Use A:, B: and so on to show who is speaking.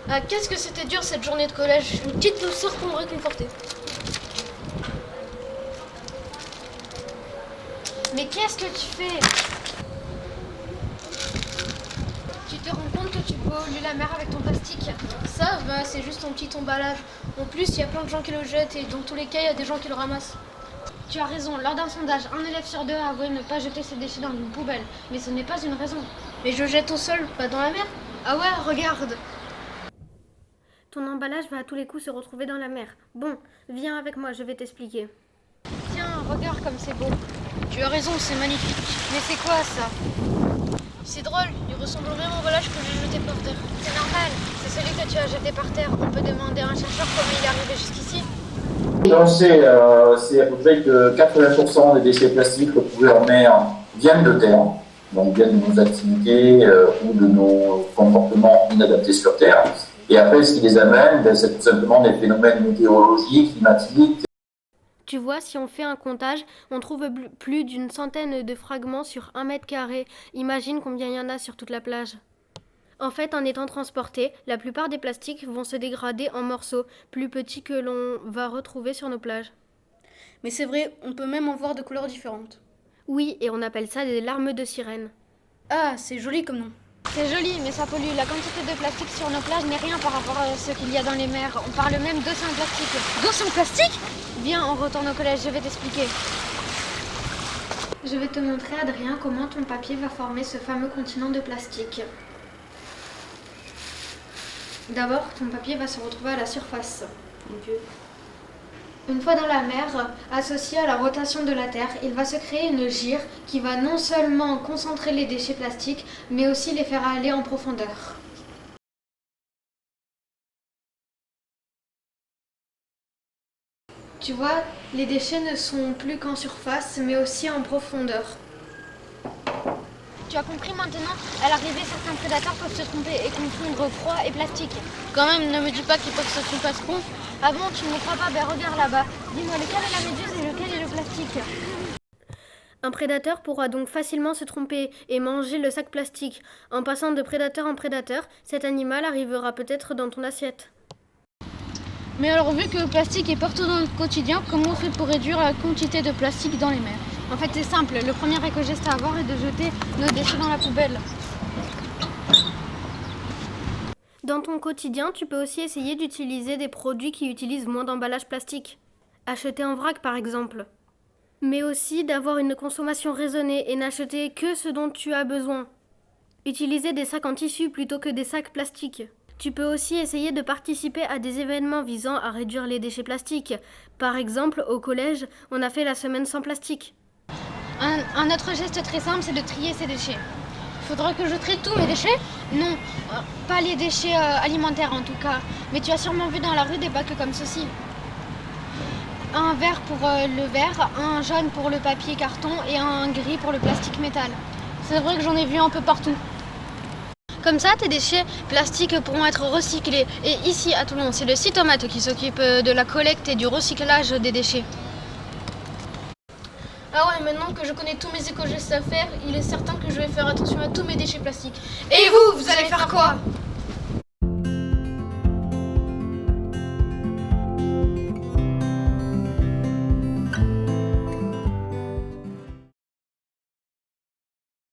A: Ah, qu'est-ce que c'était dur cette journée de collège. Une petite douceur pour me réconforter. Mais qu'est-ce que tu fais? Tu te rends compte que tu pollues la mer avec ton plastique? Ça, bah, c'est juste ton petit emballage. En plus, il y a plein de gens qui le jettent et dans tous les cas, il y a des gens qui le ramassent. Tu as raison, lors d'un sondage, un élève sur deux a avoué ne pas jeter ses déchets dans une poubelle. Mais ce n'est pas une raison. Mais je jette au sol, pas dans la mer. Ah ouais, regarde.
B: Ton emballage va à tous les coups se retrouver dans la mer. Bon, viens avec moi, je vais t'expliquer.
A: Tiens, regarde comme c'est beau. Tu as raison, c'est magnifique. Mais c'est quoi ça? C'est drôle, il ressemble au même emballage que j'ai jeté par terre. C'est normal, c'est celui que tu as jeté par terre. On peut demander à un chercheur comment il est arrivé jusqu'ici.
C: On sait, c'est à peu près que 80% des déchets plastiques retrouvés en mer viennent de terre, donc viennent de nos activités ou de nos comportements inadaptés sur Terre. Et après, ce qui les amène, c'est tout simplement des phénomènes météorologiques, climatiques.
B: Tu vois, si on fait un comptage, on trouve plus d'une centaine de fragments sur 1 mètre carré. Imagine combien il y en a sur toute la plage. En fait, en étant transportés, la plupart des plastiques vont se dégrader en morceaux plus petits que l'on va retrouver sur nos plages.
A: Mais c'est vrai, on peut même en voir de couleurs différentes.
B: Oui, et on appelle ça des larmes de sirène.
A: Ah, c'est joli comme nom. C'est joli, mais ça pollue. La quantité de plastique sur nos plages n'est rien par rapport à ce qu'il y a dans les mers. On parle même d'océan plastique. D'océan plastique? Viens, on retourne au collège, je vais t'expliquer.
B: Je vais te montrer, Adrien, comment ton papier va former ce fameux continent de plastique. D'abord, ton papier va se retrouver à la surface. Une fois dans la mer, associé à la rotation de la Terre, il va se créer une gyre qui va non seulement concentrer les déchets plastiques, mais aussi les faire aller en profondeur. Tu vois, les déchets ne sont plus qu'en surface, mais aussi en profondeur.
A: Tu as compris maintenant? À l'arrivée, certains prédateurs peuvent se tromper et confondre proie et plastique. Quand même, ne me dis pas qu'ils peuvent se tromper à ce point. Ah bon, tu ne me crois pas? Ben regarde là-bas. Dis-moi, lequel est la méduse et lequel est le plastique?
B: Un prédateur pourra donc facilement se tromper et manger le sac plastique. En passant de prédateur en prédateur, cet animal arrivera peut-être dans ton assiette.
A: Mais alors, vu que le plastique est partout dans notre quotidien, comment on fait pour réduire la quantité de plastique dans les mers? En fait, c'est simple. Le premier éco-geste à avoir est de jeter nos déchets dans la poubelle.
B: Dans ton quotidien, tu peux aussi essayer d'utiliser des produits qui utilisent moins d'emballage plastique. Acheter en vrac, par exemple. Mais aussi d'avoir une consommation raisonnée et n'acheter que ce dont tu as besoin. Utiliser des sacs en tissu plutôt que des sacs plastiques. Tu peux aussi essayer de participer à des événements visant à réduire les déchets plastiques. Par exemple, au collège, on a fait la semaine sans plastique.
A: Un autre geste très simple, c'est de trier ses déchets. Faudra que je trie tous mes déchets? Non, pas les déchets alimentaires en tout cas. Mais tu as sûrement vu dans la rue des bacs comme ceci. Un vert pour le verre, un jaune pour le papier carton et un gris pour le plastique métal. C'est vrai que j'en ai vu un peu partout. Comme ça, tes déchets plastiques pourront être recyclés. Et ici, à Toulon, c'est le site Tomate qui s'occupe de la collecte et du recyclage des déchets. Ah ouais, maintenant que je connais tous mes éco-gestes à faire, il est certain que je vais faire attention à tous mes déchets plastiques. Et vous allez faire quoi?